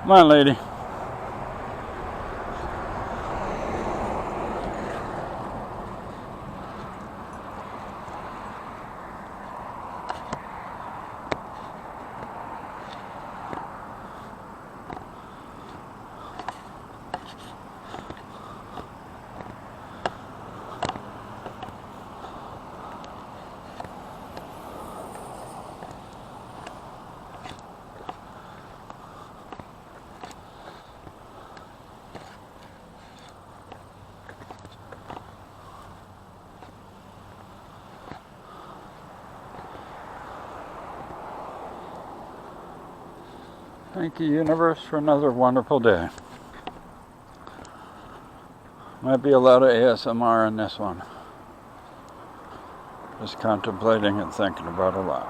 Come on, lady. Thank you, universe, for another wonderful day. Might be a lot of ASMR in this one. Just contemplating and thinking about a lot.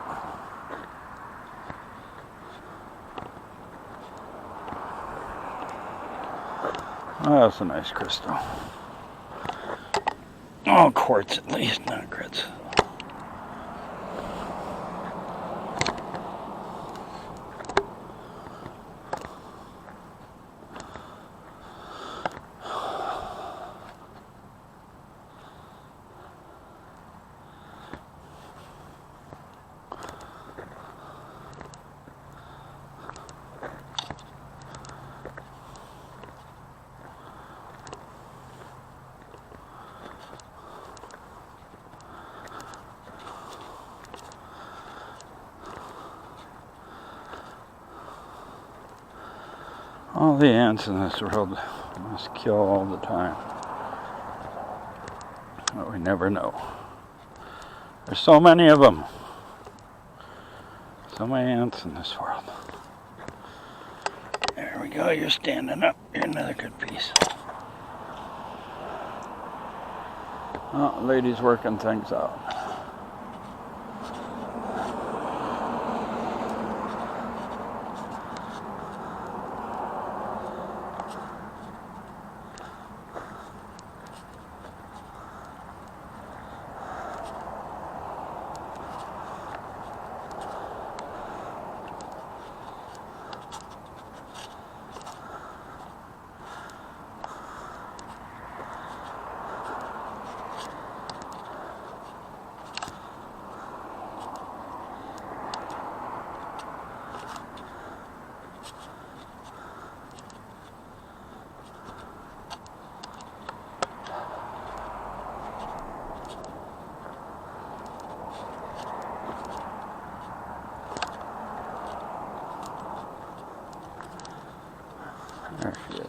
Oh, that's a nice crystal. Oh, quartz at least, not grits. All the ants in this world must kill all the time. But we never know. There's so many of them. So many ants in this world. There we go, you're standing up. You're another good piece. Oh, lady's working things out. There she is.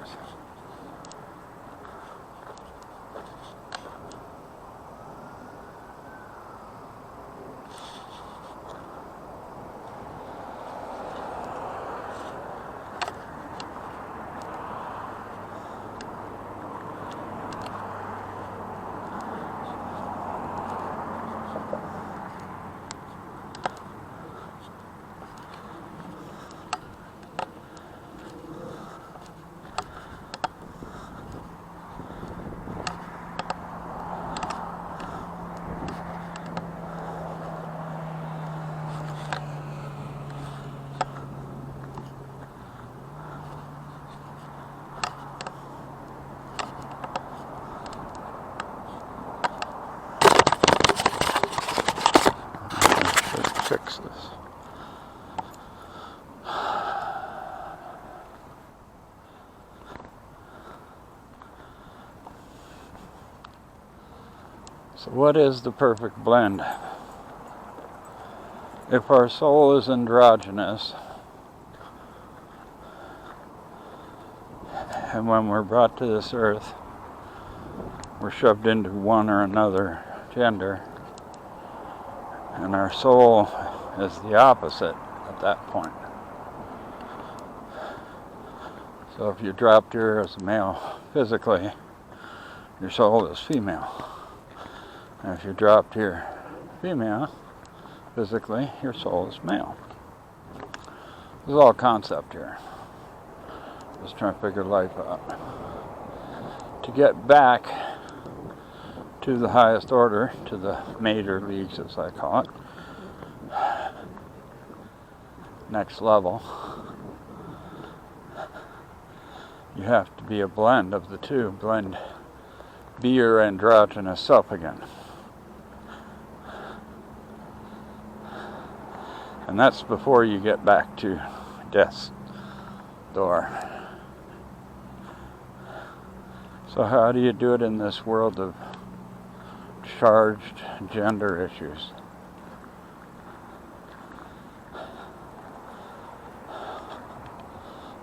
Fix this. So what is the perfect blend? If our soul is androgynous, and when we're brought to this earth, we're shoved into one or another gender, and our soul is the opposite at that point. So if you dropped here as a male physically, your soul is female. And if you dropped here female physically, your soul is male. This is all concept here. Just trying to figure life out. To get back to the highest order, to the major leagues as I call it, next level, You have to be a blend of the two. Be your androgynous self again. And that's before you get back to death's door. So how do you do it in this world of charged gender issues?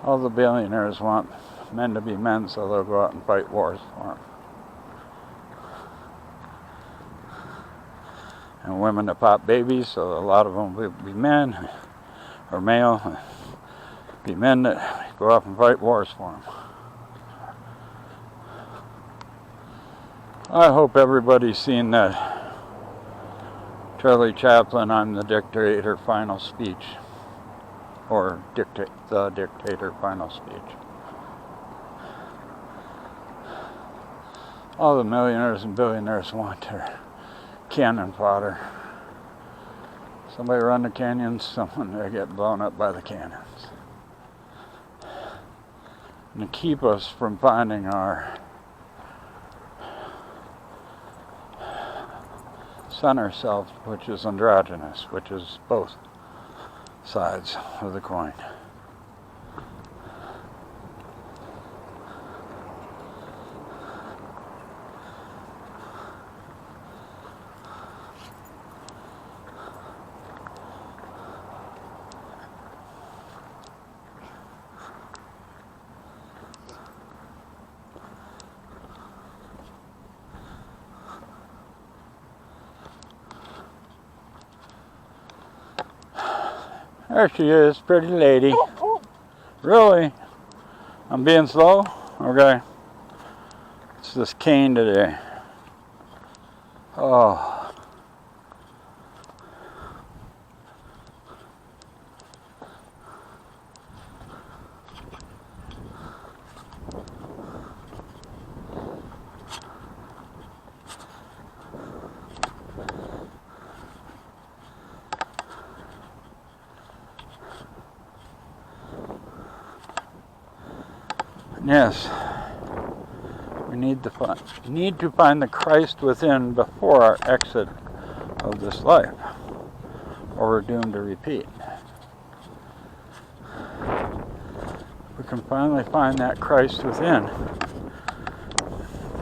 All the billionaires want men to be men, so they'll go out and fight wars for them. And women to pop babies, so a lot of them will be men, or male, be men that go off and fight wars for them. I hope everybody's seen that Charlie Chaplin, I'm the Dictator final speech, or the Dictator final speech. All the millionaires and billionaires want their cannon fodder. Somebody run the canyons, someone they get blown up by the cannons. And to keep us from finding our center self, which is androgynous, which is both sides of the coin. There she is, pretty lady. Really? I'm being slow? Okay. It's this cane today. Oh. Yes, we need to find the Christ within before our exit of this life, or we're doomed to repeat. We can finally find that Christ within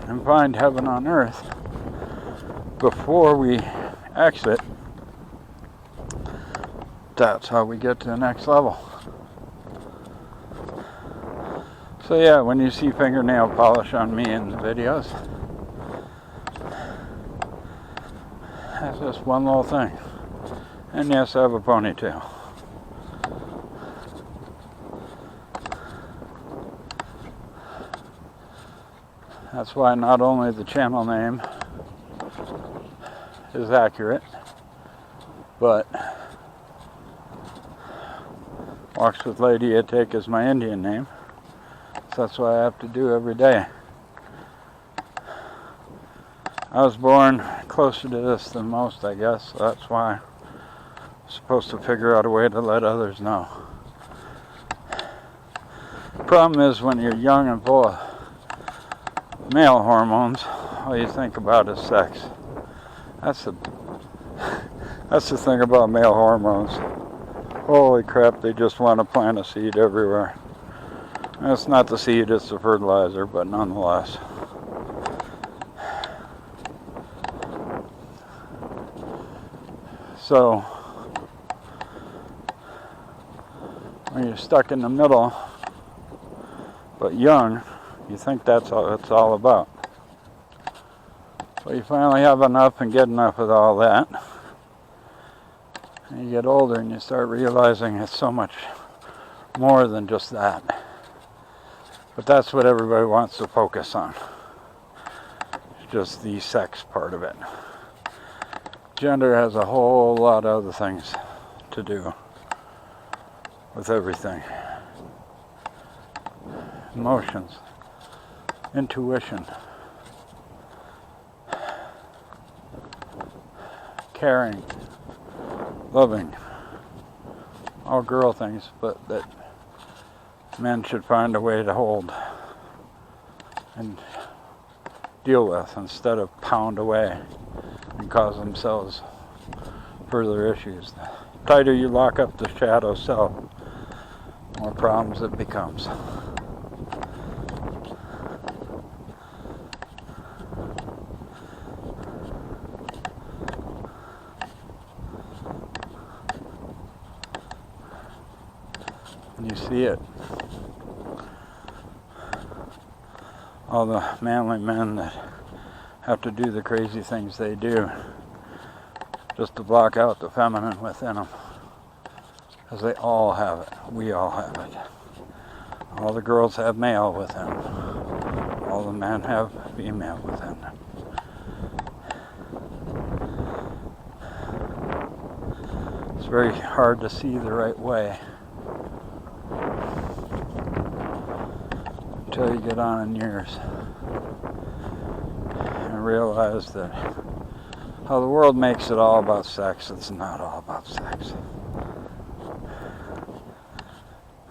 and find heaven on earth before we exit. That's how we get to the next level. So yeah, when you see fingernail polish on me in the videos, that's just one little thing. And yes, I have a ponytail. That's why not only the channel name is accurate, but Walks with Lady Itik is my Indian name. That's what I have to do every day. I was born closer to this than most, I guess. So that's why I'm supposed to figure out a way to let others know. The problem is when you're young and full of male hormones, all you think about is sex. That's the thing about male hormones. Holy crap, they just want to plant a seed everywhere. It's not the seed, it's the fertilizer, but nonetheless. So, when you're stuck in the middle, but young, you think that's all it's all about. So you finally have enough and get enough of all that. And you get older and you start realizing it's so much more than just that. But that's what everybody wants to focus on. It's just the sex part of it. Gender has a whole lot of other things to do with everything. Emotions, intuition, caring, loving, all girl things, but that men should find a way to hold. and deal with instead of pound away and cause themselves further issues. The tighter you lock up the shadow self, more problems it becomes. And you see it. All the manly men that have to do the crazy things they do just to block out the feminine within them. Because they all have it. We all have it. All the girls have male within them. All the men have female within them. It's very hard to see the right way until you get on in years and realize that how the world makes it all about sex, it's not all about sex.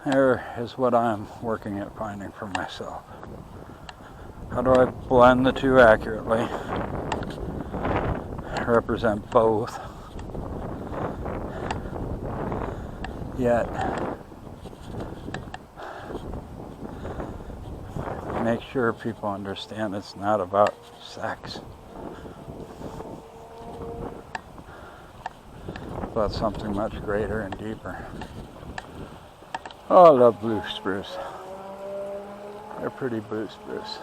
There is what I'm working at finding for myself. How do I blend the two accurately? Represent both. Yet make sure people understand it's not about sex. It's about something much greater and deeper. Oh, I love blue spruce. They're pretty blue spruce.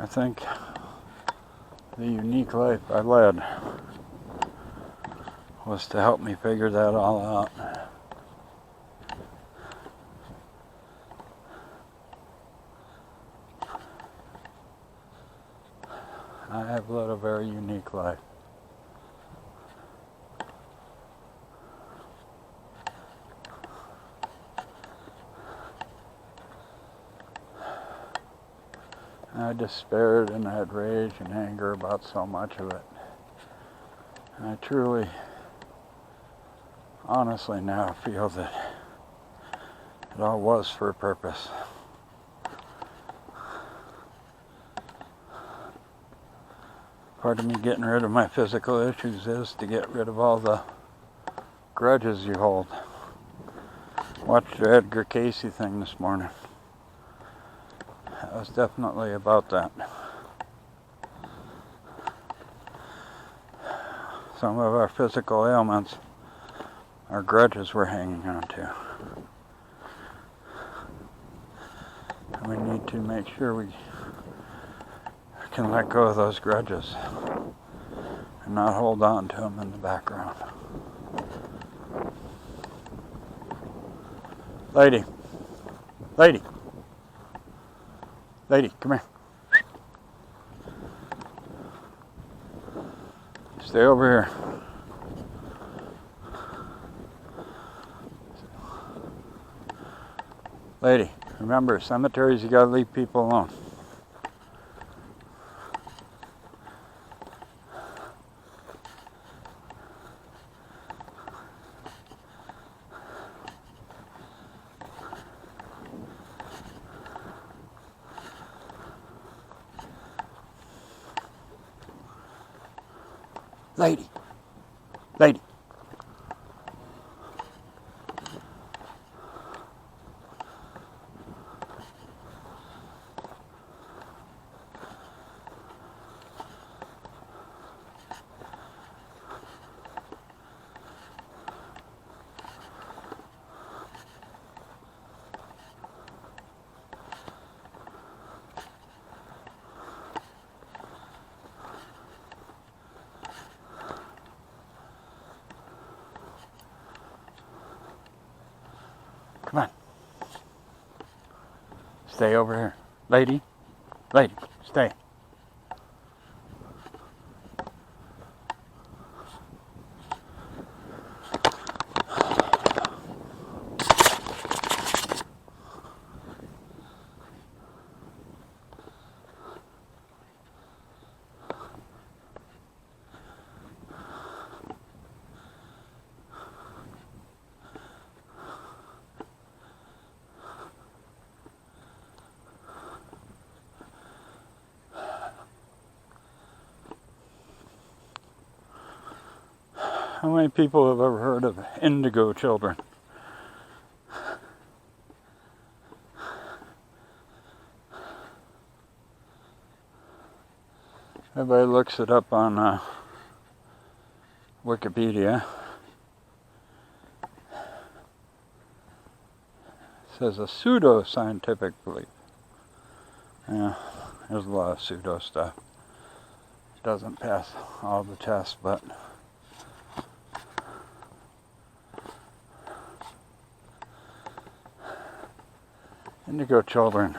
I think the unique life I led was to help me figure that all out. I have led a very unique life. I despaired and I had rage and anger about so much of it. And I truly, honestly now feel that it all was for a purpose. Part of me getting rid of my physical issues is to get rid of all the grudges you hold. Watched the Edgar Casey thing this morning. It was definitely about that. Some of our physical ailments are grudges we're hanging on to. And we need to make sure we can let go of those grudges and not hold on to them in the background. Lady, come here. Stay over here. Lady, remember, cemeteries, you gotta leave people alone. Lady. Come on. Stay over here. Lady, stay. How many people have ever heard of indigo children? Everybody looks it up on Wikipedia. It says a pseudo-scientific belief. Yeah, there's a lot of pseudo stuff. Doesn't pass all the tests, but indigo children.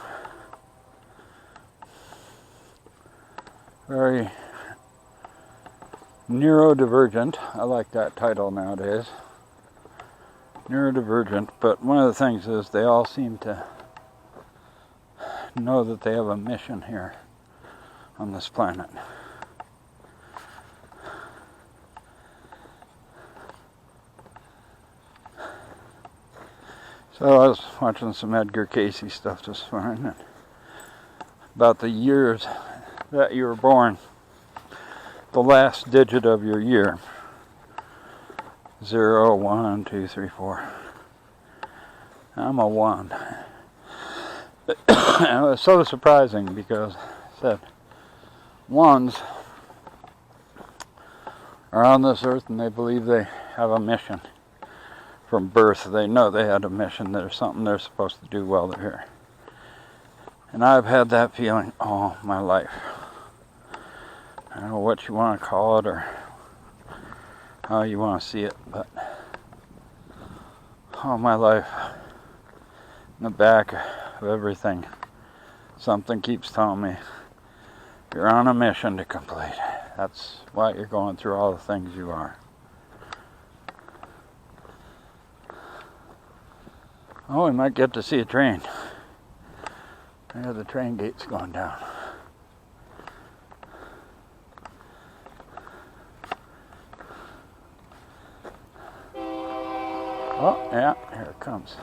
Very neurodivergent. I like that title nowadays. Neurodivergent, but one of the things is they all seem to know that they have a mission here on this planet. So I was watching some Edgar Cayce stuff this morning about the years that you were born, the last digit of your year. 0, 1, 2, 3, 4. I'm a 1. It was so surprising because it said ones are on this earth and they believe they have a mission. From birth, they know they had a mission. There's something they're supposed to do while they're here. And I've had that feeling all my life. I don't know what you want to call it or how you want to see it, but all my life, in the back of everything, something keeps telling me you're on a mission to complete. That's why you're going through all the things you are. Oh, we might get to see a train. There, the train gate's going down. Oh, yeah, here it comes.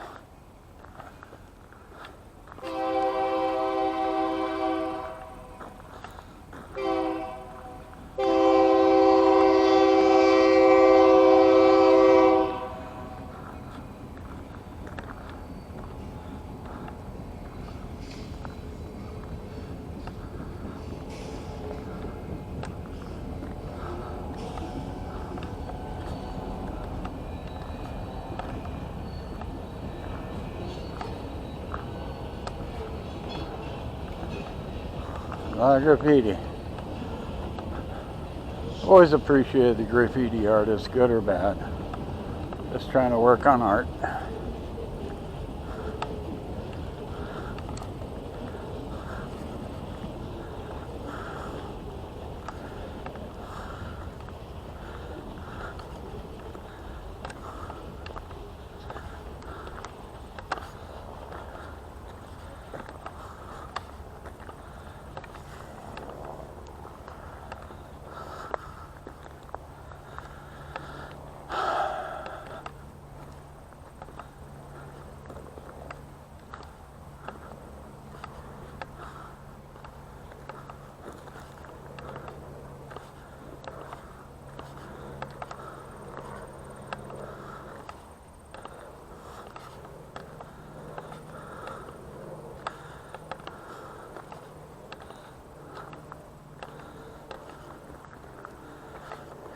A lot of graffiti. Always appreciated the graffiti artists, good or bad. Just trying to work on art.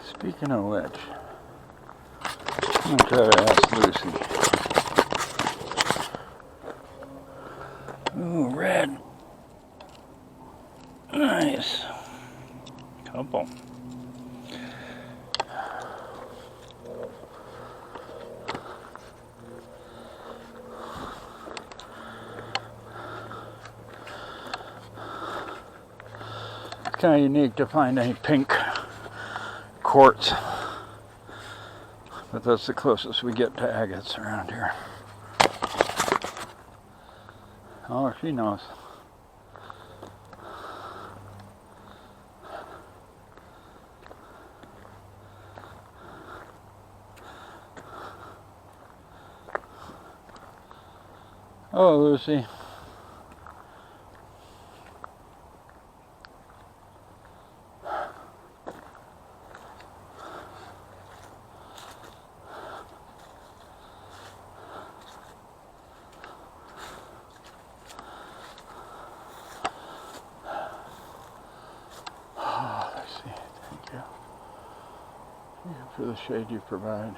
Speaking of which, I'm gonna try to ask Lucy. Ooh, red. Nice. Couple. It's kind of unique to find any pink quartz, but that's the closest we get to agates around here. Oh, she knows. Oh, Lucy. Thank you for the shade you provide,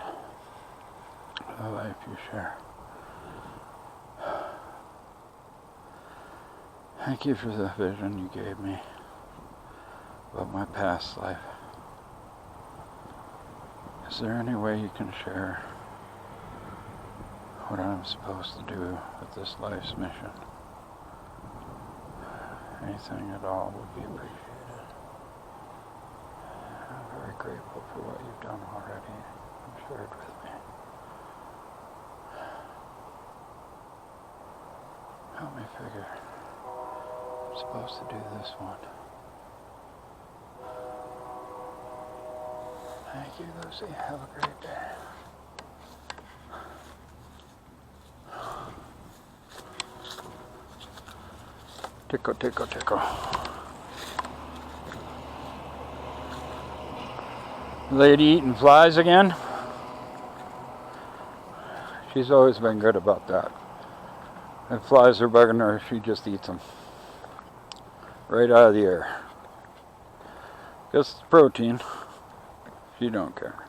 the life you share. Thank you for the vision you gave me about my past life. Is there any way you can share what I'm supposed to do with this life's mission? Anything at all would be appreciated. I'm very grateful for what you've done already and shared with me. Help me figure I'm supposed to do this one. Thank you, Lucy. Have a great day. Tickle, tickle, tickle. Lady eating flies again? She's always been good about that. If flies are bugging her, she just eats them. Right out of the air. Guess it's protein. She don't care.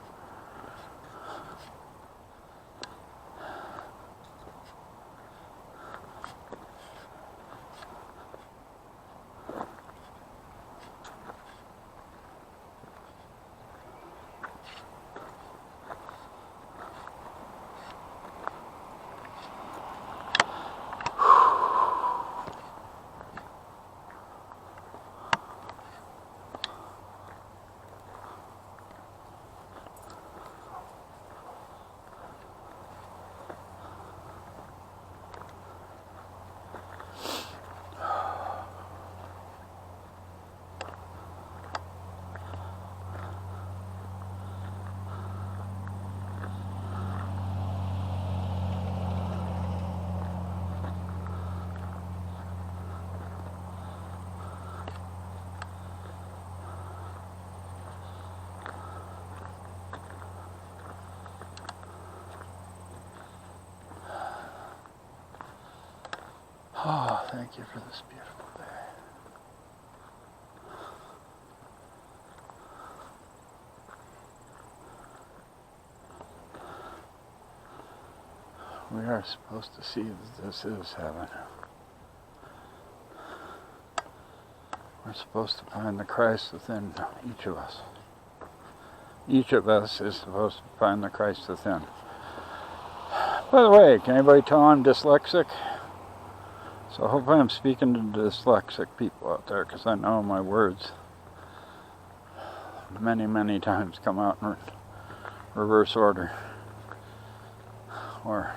Oh, thank you for this beautiful day. We are supposed to see that this is heaven. We're supposed to find the Christ within each of us. Each of us is supposed to find the Christ within. By the way, can anybody tell I'm dyslexic? So hopefully I'm speaking to dyslexic people out there, because I know my words many, many times come out in reverse order. Or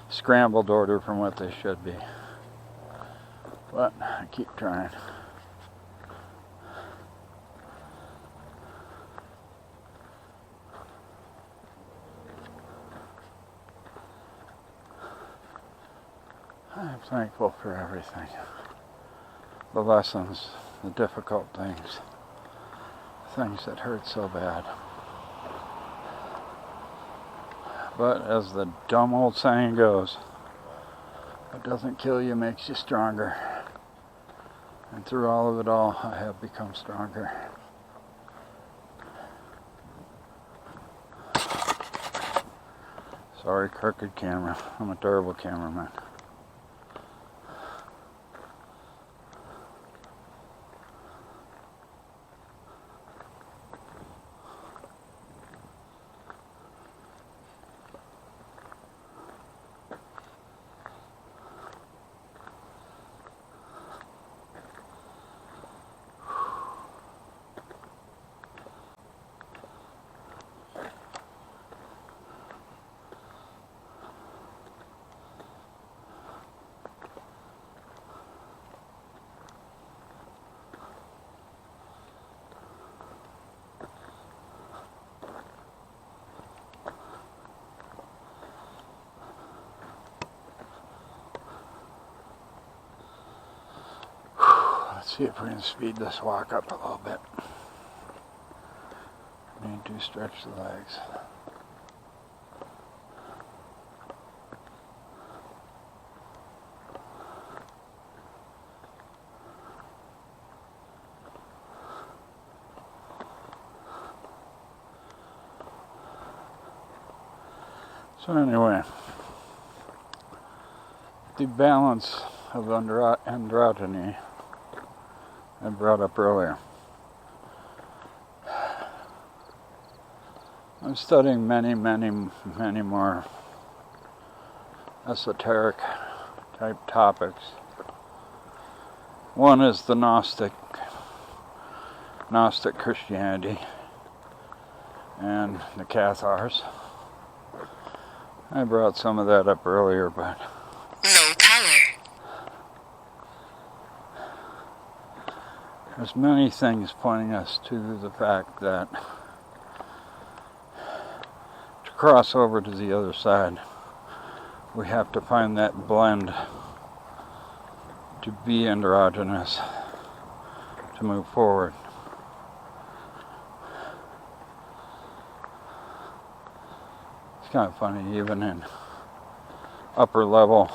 scrambled order from what they should be. But I keep trying. I'm thankful for everything. The lessons, the difficult things, things that hurt so bad. But as the dumb old saying goes, what doesn't kill you makes you stronger. And through all of it all, I have become stronger. Sorry, crooked camera. I'm a terrible cameraman. Let's see if we can speed this walk up a little bit. Need to stretch the legs. So anyway, the balance of androgyny I brought up earlier. I'm studying many more esoteric type topics. One is the Gnostic Christianity and the Cathars. I brought some of that up earlier, but low power. There's many things pointing us to the fact that to cross over to the other side, we have to find that blend to be androgynous to move forward. It's kind of funny, even in upper level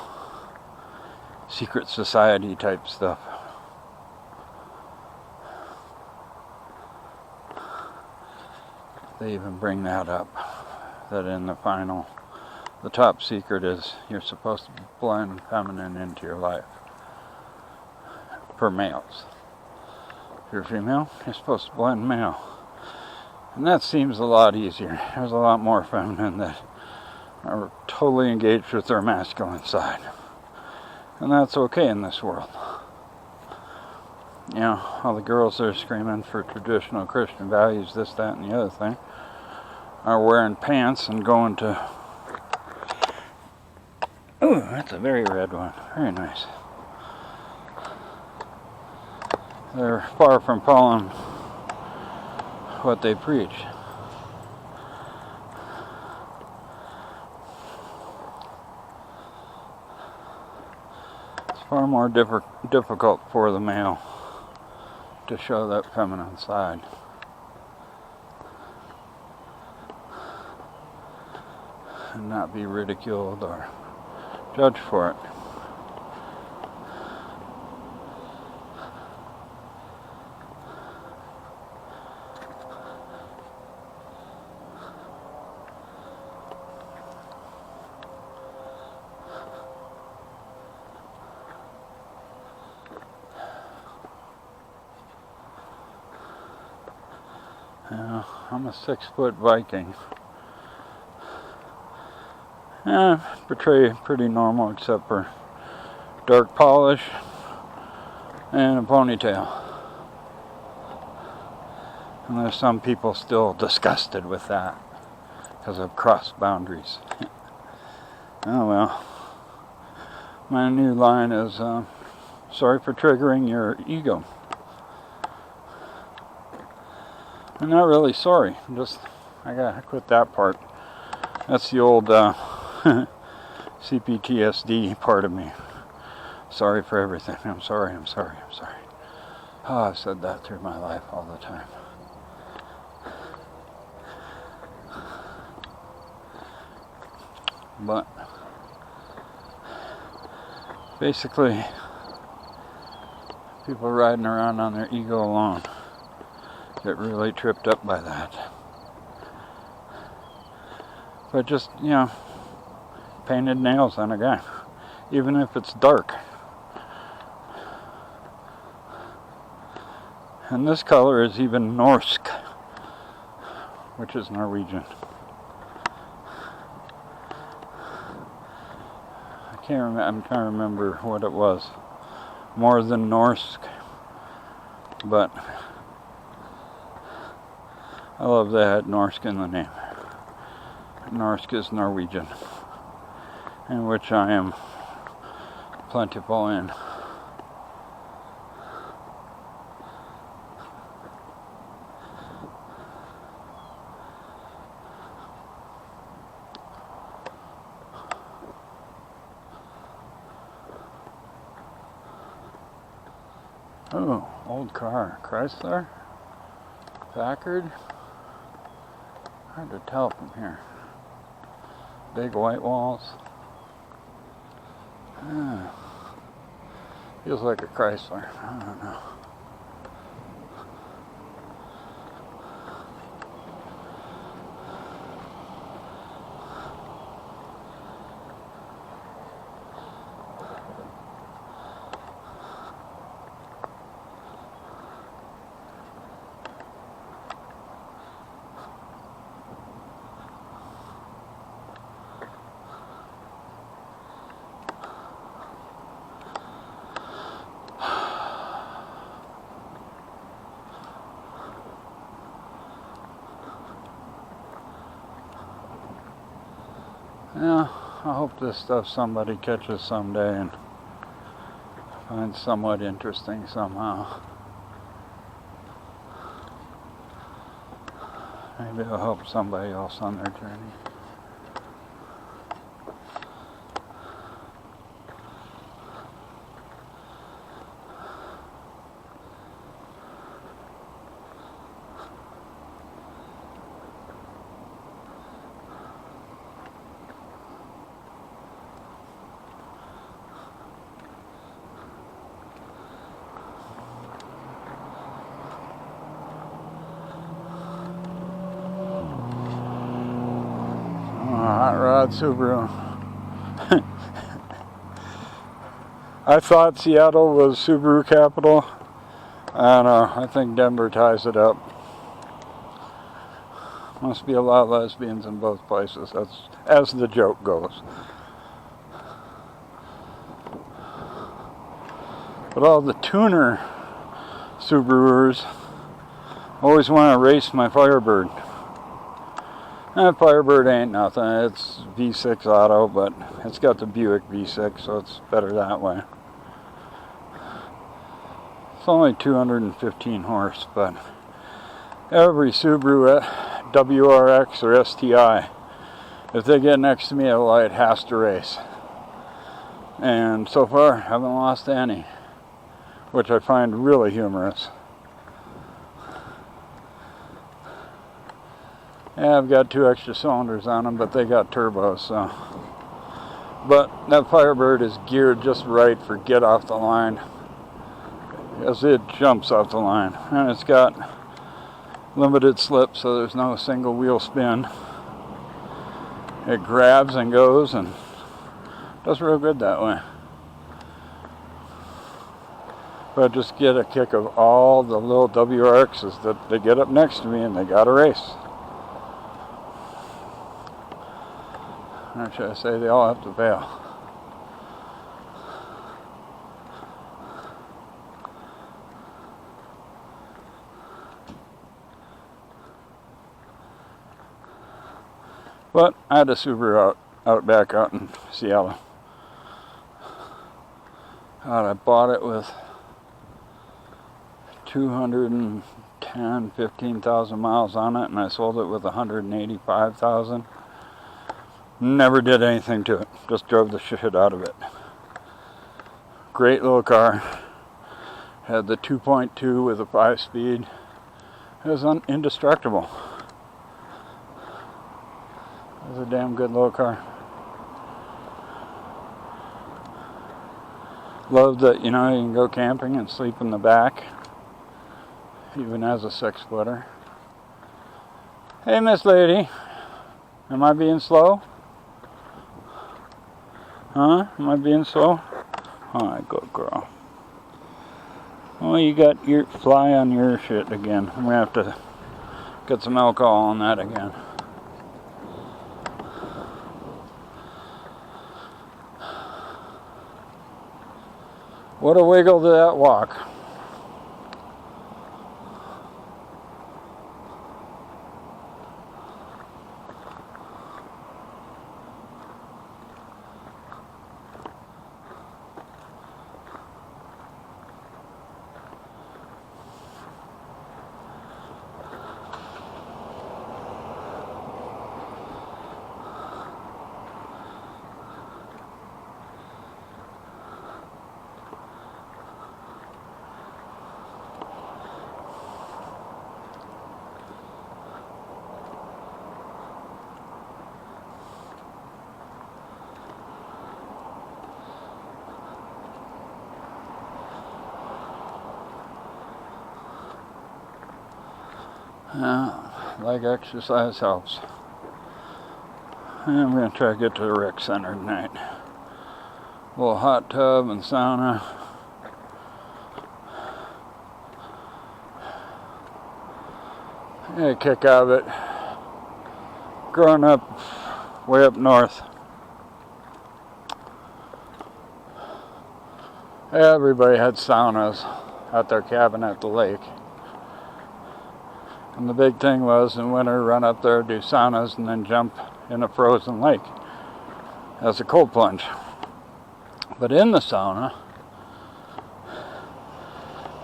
secret society type stuff. They even bring that up, that in the final, the top secret is you're supposed to blend feminine into your life. For males. If you're female, you're supposed to blend male. And that seems a lot easier. There's a lot more feminine that are totally engaged with their masculine side. And that's okay in this world. You know, all the girls that are screaming for traditional Christian values, this, that, and the other thing, are wearing pants and going to... Ooh, that's a very red one. Very nice. They're far from following what they preach. It's far more difficult for the male to show that feminine side. And not be ridiculed or judged for it. Yeah, I'm a 6-foot Viking. Yeah, portray pretty normal except for dark polish and a ponytail. And there's some people still disgusted with that because I've crossed boundaries. Oh well. My new line is, sorry for triggering your ego. I'm not really sorry. I gotta quit that part. That's the old CPTSD part of me. Sorry for everything. I'm sorry. Oh, I've said that through my life all the time. But basically, people riding around on their ego alone get really tripped up by that. But just, you know, painted nails on a guy, even if it's dark. And this color is even Norsk, which is Norwegian. I'm trying to remember what it was. More than Norsk, but I love that Norsk in the name. Norsk is Norwegian, in which I am plentiful in. Oh, old car. Chrysler? Packard? Hard to tell from here. Big white walls. Feels like a Chrysler. I don't know. Yeah, I hope this stuff somebody catches someday and finds somewhat interesting somehow. Maybe it'll help somebody else on their journey. Hot Rod Subaru. I thought Seattle was Subaru capital. I don't know. I think Denver ties it up. Must be a lot of lesbians in both places. That's as the joke goes. But all the tuner Subarus always want to race my Firebird. That Firebird ain't nothing. It's V6 auto, but it's got the Buick V6, so it's better that way. It's only 215 horse, but every Subaru WRX or STI, if they get next to me at a light, has to race. And so far, I haven't lost any, which I find really humorous. Yeah, I've got 2 extra cylinders on them, but they got turbos, so. But that Firebird is geared just right for get off the line, as it jumps off the line. And it's got limited slip, so there's no single wheel spin. It grabs and goes and does real good that way. But I just get a kick of all the little WRXs that they get up next to me and they got to race. Or should I say they all have to bail. But I had a Subaru Outback out in Seattle. I bought it with 15,000 miles on it, and I sold it with 185,000. Never did anything to it. Just drove the shit out of it. Great little car. Had the 2.2 with a 5-speed. It was indestructible. It was a damn good little car. Love that, you know, you can go camping and sleep in the back. Even as a 6-footer. Hey, Miss Lady. Am I being slow? Huh? Am I being slow? Alright, good girl. Oh, you got your fly on your shit again. I'm gonna have to get some alcohol on that again. What a wiggle to that walk. Like exercise helps. And I'm going to try to get to the rec center tonight. A little hot tub and sauna. Yeah, kick out of it. Growing up way up north, everybody had saunas at their cabin at the lake. And the big thing was in winter, run up there, do saunas, and then jump in a frozen lake. as a cold plunge. But in the sauna,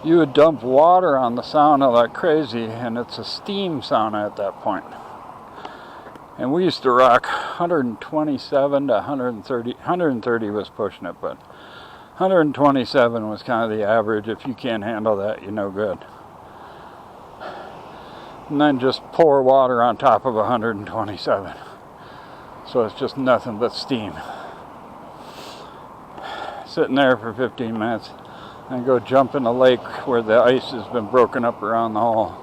you would dump water on the sauna like crazy, and it's a steam sauna at that point. And we used to rock 127 to 130. 130 was pushing it, but 127 was kind of the average. If you can't handle that, you're no good. And then just pour water on top of 127. So it's just nothing but steam. Sitting there for 15 minutes and go jump in a lake where the ice has been broken up around the hole.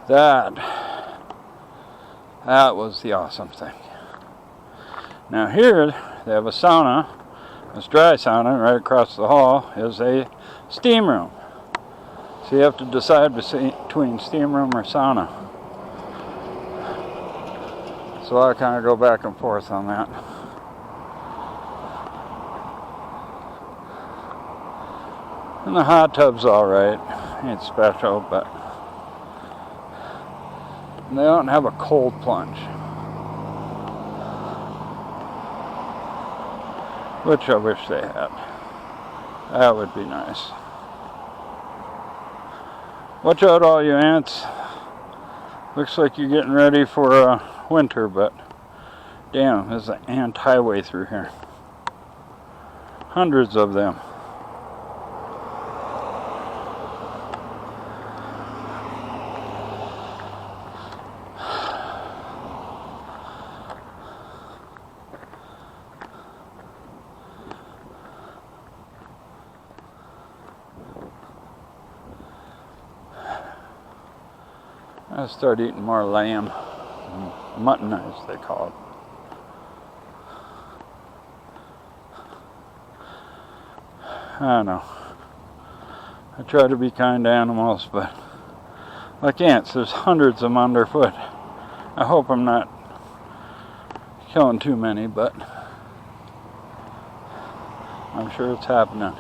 That was the awesome thing. Now here they have a sauna, this dry sauna right across the hall is a steam room. So you have to decide between steam room or sauna. So I kind of go back and forth on that. And the hot tub's alright, ain't special, but they don't have a cold plunge, which I wish they had. That would be nice. Watch out, all you ants. Looks like you're getting ready for winter, but damn, there's an ant highway through here. Hundreds of them. I start eating more lamb, mutton as they call it. I don't know. I try to be kind to animals, but like ants, there's hundreds of them underfoot. I hope I'm not killing too many, but I'm sure it's happening.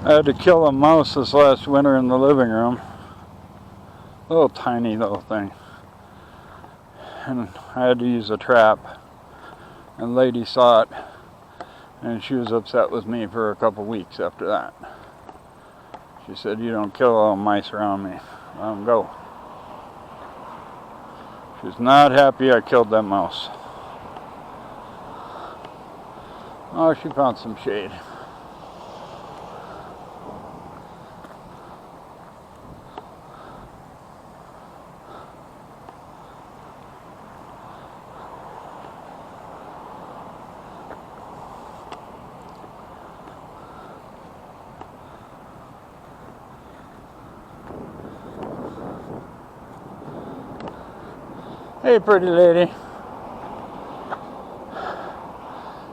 I had to kill a mouse this last winter in the living room. Little tiny little thing. And I had to use a trap. And lady saw it. And she was upset with me for a couple weeks after that. She said, "You don't kill all mice around me. Let them go." She was not happy I killed that mouse. Oh, she found some shade. Hey, pretty lady.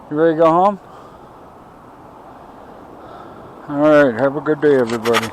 You ready to go home? All right, have a good day, everybody.